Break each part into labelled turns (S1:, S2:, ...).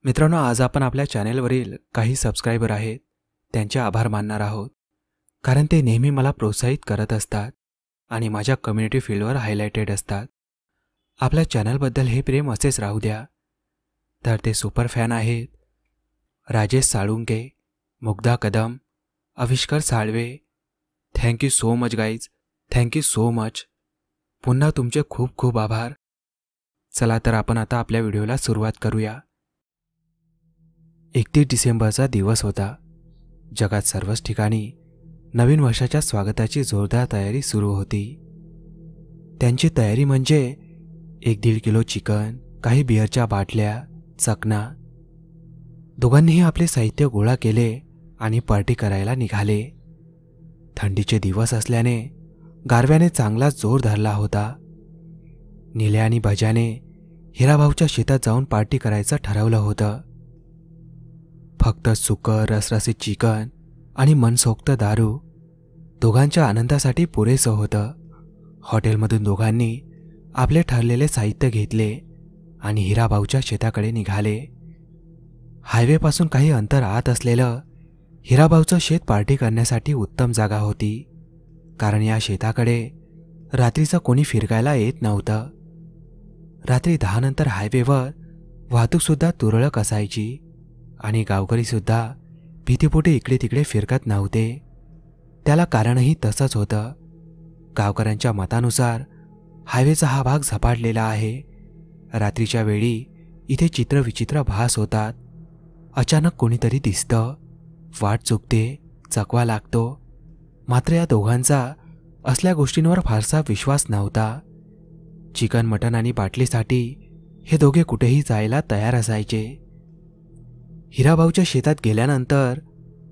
S1: मित्रांनो, आज आपण आपल्या चॅनेलवरील काही सबस्क्रायबर आहेत त्यांचे आभार मानणार आहोत, कारण ते नेहमी मला प्रोत्साहित करत असतात आणि माझ्या कम्युनिटी फील्डवर हायलाइटेड असतात. आपल्या चॅनलबद्दल हे प्रेम असेच राहू द्या. तर ते सुपर फॅन आहेत Rajesh Salunke, Mugdha Kadam, Avishkar Salve. Thank you so much guys, thank you so much. पुन्हा तुमचे खूप खूप आभार. चला तर आपण आता आपल्या व्हिडिओला सुरुवात करूया. 31 डिसेंबरचा दिवस होता. जगात सर्वच ठिकाणी नवीन वर्षाच्या स्वागताची जोरदार तयारी सुरू होती. त्यांची तयारी म्हणजे 1-1.5 किलो चिकन, काही बिअरच्या बाटल्या, चकना. दोघांनीही आपले साहित्य गोळा केले आणि पार्टी करायला निघाले. थंडीचे दिवस असल्याने गारव्याने चांगलाच जोर धरला होता. निल्या आणि भज्याने हिराभाऊच्या शेतात जाऊन पार्टी करायचं ठरवलं होतं. फक्त सुकं रसरशीत चिकन आणि मनसोक्त दारू दोघांच्या आनंदासाठी पुरेसं होतं. हॉटेलमधून दोघांनी आपले ठरलेले साहित्य घेतले आणि हिराभाऊच्या शेताकडे निघाले. हायवेपासून काही अंतर आत असलेलं हिराभाऊचं शेत पार्टी करण्यासाठी उत्तम जागा होती, कारण या शेताकडे रात्रीचं कोणी फिरकायला येत नव्हतं. रात्री 10 नंतर हायवेवर वाहतूकसुद्धा तुरळक असायची आणि गावकरीसुद्धा भीतीपोटी इकडे तिकडे फिरकत नव्हते. त्याला कारणही तसंच होतं. गावकऱ्यांच्या मतानुसार हायवेचा हा भाग झपाटलेला आहे. रात्रीच्या वेळी इथे चित्रविचित्र भास होतात. अचानक कोणीतरी दिसतं, वाट चुकते, चकवा लागतो. मात्र या दोघांचा असल्या गोष्टींवर फारसा विश्वास नव्हता. चिकन, मटण आणि बाटलीसाठी हे दोघे कुठेही जायला तयार असायचे. हिराभाऊच्या शेतात गेल्यानंतर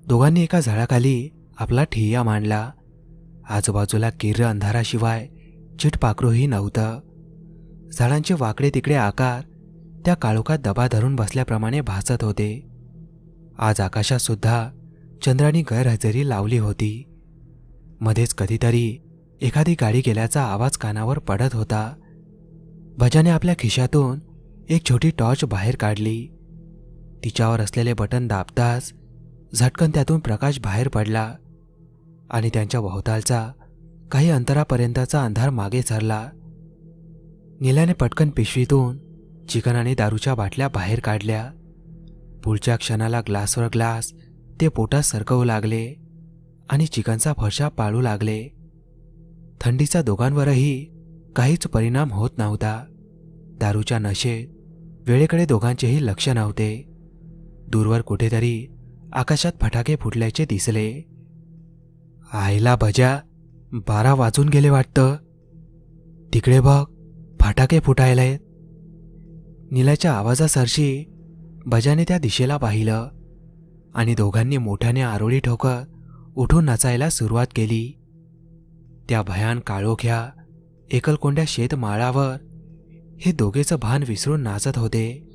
S1: दोघांनी एका झाडाखाली आपला ठिय्या मांडला. आजूबाजूला किर्र अंधाराशिवाय चिटपाखरूही नव्हतं. झाडांचे वाकडे तिकडे आकार त्या काळोखात दबा धरून बसल्याप्रमाणे भासत होते. आज आकाशात सुद्धा चंद्राने गैरहजेरी लावली होती. मध्येच कधीतरी एखादी गाडी गेल्याचा आवाज कानावर पडत होता. भज्याने आपल्या खिशातून एक छोटी टॉर्च बाहेर काढली. तिच्यावर असलेले बटन दाबताच झटकन त्यातून प्रकाश बाहेर पडला आणि त्यांच्या भोवतालचा काही अंतरापर्यंतचा अंधार मागे सरला. निल्याने पटकन पिशवीतून चिकन आणि दारूच्या बाटल्या बाहेर काढल्या. पुढच्या क्षणाला ग्लासवर ग्लास ते पोटात सरकवू लागले आणि चिकनचा फरशा पाळू लागले. थंडीचा दोघांवरही काहीच परिणाम होत नव्हता. दारूच्या नशेत वेळेकडे दोघांचेही लक्ष नव्हते. दूरवर कुठेतरी आकाशात फटाके फुटल्याचे दिसले. आईला भज्या, 12 वाजून गेले वाटतं. तिकडे बघ, फटाके फुटायलेत. निलाच्या आवाजासरशी भज्याने त्या दिशेला पाहिलं आणि दोघांनी मोठ्याने आरोळी ठोकत उठून नाचायला सुरुवात केली. त्या भयान काळोख्या एकलकोंड्या शेतमाळावर हे दोघेचं भान विसरून नाचत होते.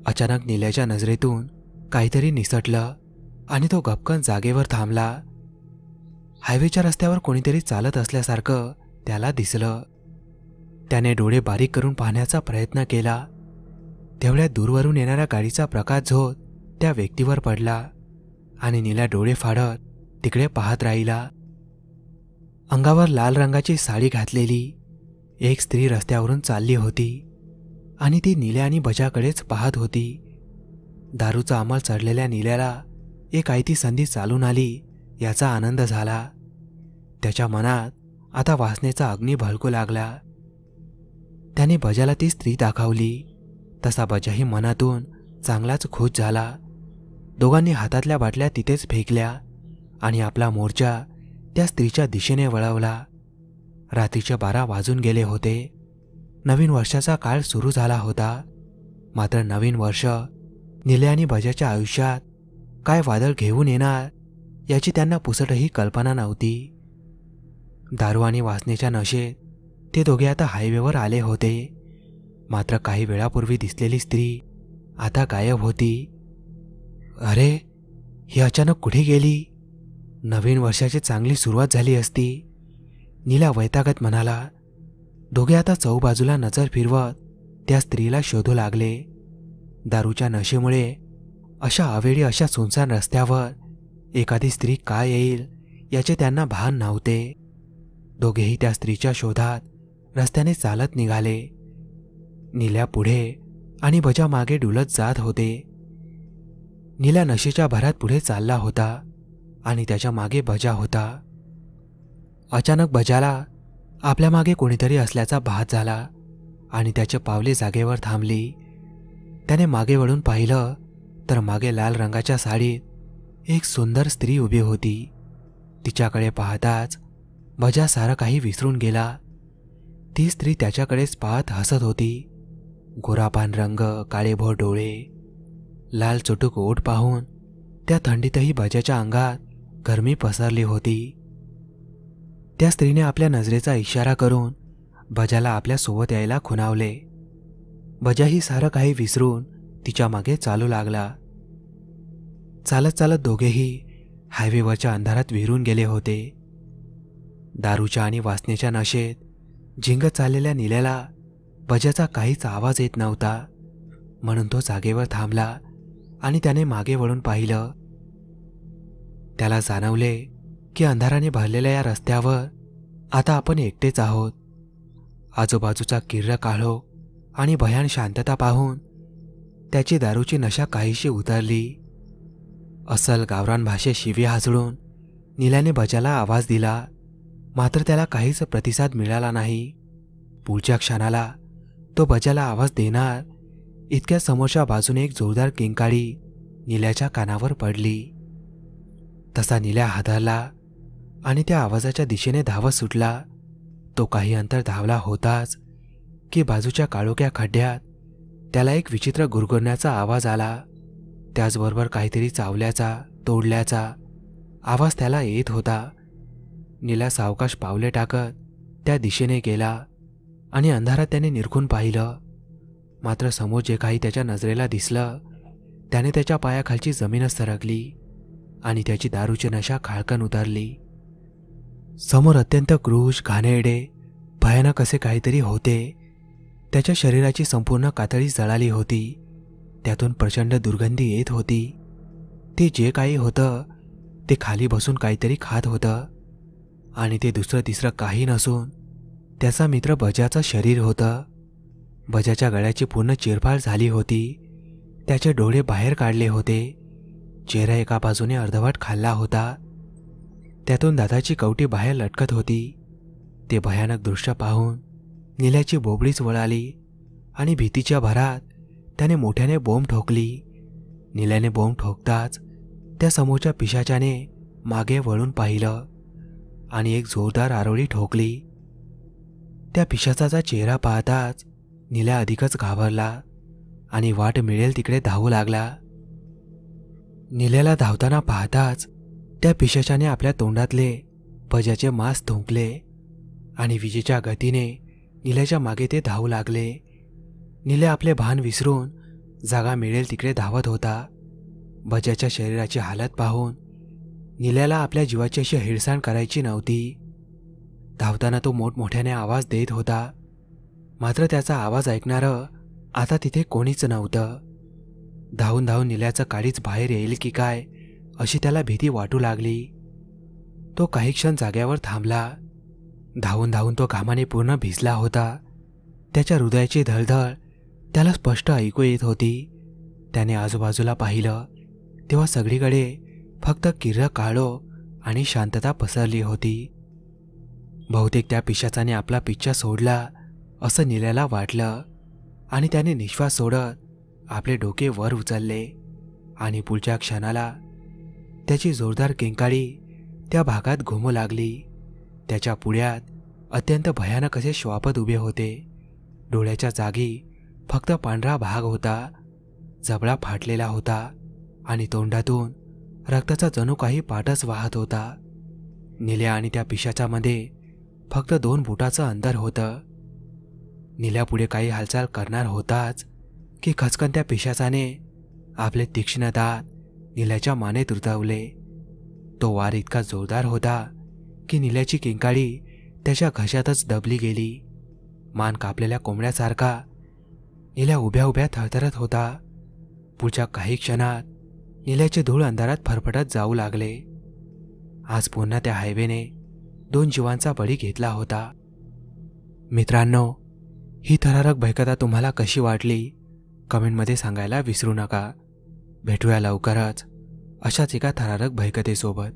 S1: अचानक निल्याच्या नजरेतून काहीतरी निसटलं आणि तो गपकन जागेवर थांबला. हायवेच्या रस्त्यावर कोणीतरी चालत असल्यासारखं त्याला दिसलं. त्याने डोळे बारीक करून पाहण्याचा प्रयत्न केला. तेवढ्या दूरवरून येणाऱ्या गाडीचा प्रकाश झोत त्या व्यक्तीवर पडला आणि निल्या डोळे फाडत तिकडे पाहत राहिला. अंगावर लाल रंगाची साडी घातलेली एक स्त्री रस्त्यावरून चालली होती आणि ती निल्या आणि भज्याकडेच पाहत होती. दारूचा अंमल चढलेल्या निल्याला एक आयती संधी चालून आली याचा आनंद झाला. त्याच्या मनात आता वासनेचा अग्नी भडकू लागला. त्याने भज्याला ती स्त्री दाखवली. तसा भज्याही मनातून चांगलाच खुश झाला. दोघांनी हातातल्या बाटल्या तिथेच फेकल्या आणि आपला मोर्चा त्या स्त्रीच्या दिशेने वळवला. रात्रीचे 12 वाजून गेले होते. नवीन वर्षाचा काळ सुरू झाला होता. मात्र नवीन वर्ष निल्या आणि भज्याच्या आयुष्यात काय वादळ घेऊन येणार याची त्यांना पुसटही कल्पना नव्हती. दारू आणि वासनेच्या नशेत ते दोघे आता हायवेवर आले होते. मात्र काही वेळापूर्वी दिसलेली स्त्री आता गायब होती. अरे, ही अचानक कुठे गेली? नवीन वर्षाची चांगली सुरुवात झाली असती, नीला वैतागत म्हणाला. दोघे आता चहूबाजूला नजर फिरवत त्या स्त्रीला शोधू लागले. दारूच्या नशेमुळे अशा अवेळी अशा सुनसान रस्त्यावर एखादी स्त्री काय येईल याचे त्यांना भान नव्हते. दोघेही त्या स्त्रीच्या शोधात रस्त्याने चालत निघाले. नील्या पुढे आणि बजा मागे डुलत जात होते. नील्या नशेच्या भरात पुढे चालला होता आणि त्याच्या मागे बजा होता. अचानक बजाला आपल्या मागे कोणीतरी असल्याचा भास झाला आणि त्याचे पावले जागेवर थांबली. त्याने मागे वळून पाहिलं तर मागे लाल रंगाच्या साडीत एक सुंदर स्त्री उभी होती. तिच्याकडे पाहताच बजा सारं काही विसरून गेला. ती स्त्री त्याच्याकडेच पाहत हसत होती. गोरापान रंग, काळेभोर डोळे, लाल चुटूक ओठ पाहून त्या थंडीतही बजाच्या अंगात गरमी पसरली होती. त्या स्त्रीने आपल्या नजरेचा इशारा करून बजाला आपल्या सोबत यायला खुणावले. बजाही सारं काही विसरून तिच्या मागे चालू लागला. चालत चालत दोघेही हायवेवरच्या अंधारात विरून गेले होते. दारूच्या आणि वासनेच्या नशेत झिंगत चाललेल्या नील्याला बजाचा काहीच आवाज येत नव्हता. म्हणून तो जागेवर थांबला आणि त्याने मागे वळून पाहिलं. त्याला जाणवले की अंधाराने भरलेल्या या रस्त्यावर आता आपण एकटेच आहोत. आजूबाजूचा किर्र काळोख आणि भयान शांतता पाहून त्याची दारूची नशा काहीशी उतरली. अस्सल गावरान भाषेत शिवी हसडून नील्याने बजाला आवाज दिला. मात्र त्याला काहीच प्रतिसाद मिळाला नाही. पुढच्या क्षणाला तो बजाला आवाज देणार इतक्या समोरच्या बाजूने एक जोरदार किंकाळी नील्याच्या कानावर पडली. तसा नील्या हादरला आणि त्या आवाजाच्या दिशेने धावत सुटला. तो काही अंतर धावला होताच की बाजूच्या काळोख्या खड्ड्यात त्याला एक विचित्र गुरगुरण्याचा आवाज आला. त्याचबरोबर काहीतरी चावल्याचा, तोडल्याचा आवाज त्याला येत होता. नीला सावकाश पावले टाकत त्या दिशेने गेला आणि अंधारात त्याने निरखून पाहिलं. मात्र समोर जे काही त्याच्या नजरेला दिसलं त्याने त्याच्या पायाखालची जमीनच सरकली आणि त्याची दारूची नशा खाळकन उतरली. समोर अत्यंत क्रूर, घाणेरडे, भयानक असे काहीतरी होते. त्याच्या शरीराची संपूर्ण कातडी जळाली होती. त्यातून प्रचंड दुर्गंधी येत होती. ते जे काही होतं ते खाली बसून काहीतरी खात होतं आणि ते दुसरं तिसरं काही नसून त्याचा मित्र बजाचं शरीर होतं. बजाच्या गळ्याची पूर्ण चिरफाड झाली होती. त्याचे डोळे बाहेर काढले होते. चेहरा एका बाजूने अर्धवट खाल्ला होता. त्यातून दाताची कवटी बाहेर लटकत होती. ते भयानक दृश्य पाहून नील्याची बोबडीच वळाली आणि भीतीच्या भरात त्याने मोठ्याने बोंब ठोकली. नील्याने बोंब ठोकताच त्या समोरच्या पिशाच्याने मागे वळून पाहिलं आणि एक जोरदार आरोळी ठोकली. त्या पिशाचाचा चेहरा पाहताच नील्या अधिकच घाबरला आणि वाट मिळेल तिकडे धावू लागला. नील्याला धावताना पाहताच त्या पिशाच्याने आपल्या तोंडातले बजाचे मांस थुंकले आणि विजेच्या गतीने नील्याच्या मागे ते धावू लागले. नील्या आपले भान विसरून जागा मिळेल तिकडे धावत होता. बजाच्या शरीराची हालत पाहून नील्याला आपल्या जीवाची अशी हेळसांड करायची नव्हती. धावताना तो मोठमोठ्याने आवाज देत होता. मात्र त्याचा आवाज ऐकणारं आता तिथे कोणीच नव्हतं. धावून धावून नील्याचं काळीच बाहेर येईल की काय अशी त्याला भीती वाटू लागली. तो काही क्षण जाग्यावर थांबला. धावून धावून तो घामाने पूर्ण भिजला होता. त्याच्या हृदयाची धडधड त्याला स्पष्ट ऐकू येत होती. त्याने आजूबाजूला पाहिलं तेव्हा सगळीकडे फक्त किर्र काळोख आणि शांतता पसरली होती. बहुतेक त्या पिशाचाने आपला पिच्छा सोडला असं नील्याला वाटलं आणि त्याने निश्वास सोडत आपले डोके वर उचलले आणि पुढच्या क्षणाला त्याची जोरदार किंकाळी त्या भागात घुमू लागली. त्याच्या पुढ्यात अत्यंत भयानक असे श्वापद उभे होते. डोळ्याच्या जागी फक्त पांढरा भाग होता. जबडा फाटलेला होता आणि तोंडातून रक्ताचा जणू काही पाटच वाहत होता. नील्या आणि त्या पिशाच्यामध्ये फक्त 2 फुटाचं अंतर होतं. नील्या पुढे काही हालचाल करणार होताच की खचकन पिशाचाने आपले तीक्ष्ण दात नील्याच्या मानेत रुतवले. तो वार इतका जोरदार होता की नील्याची किंकाळी त्याच्या घशातच दबली गेली. मान कापलेल्या कोंबड्यासारखा नील्या उभ्या उभ्या थरथरत होता. पुढच्या काही क्षणात नील्याचे धूळ अंधारात फरफटत जाऊ लागले. आज पुन्हा त्या हायवेने 2 जीवांचा बळी घेतला होता. मित्रांनो, ही थरारक भयकथा तुम्हाला कशी वाटली कमेंटमध्ये सांगायला विसरू नका. भेटूया लवकरच अशाच एका थरारक भयकथेसोबत.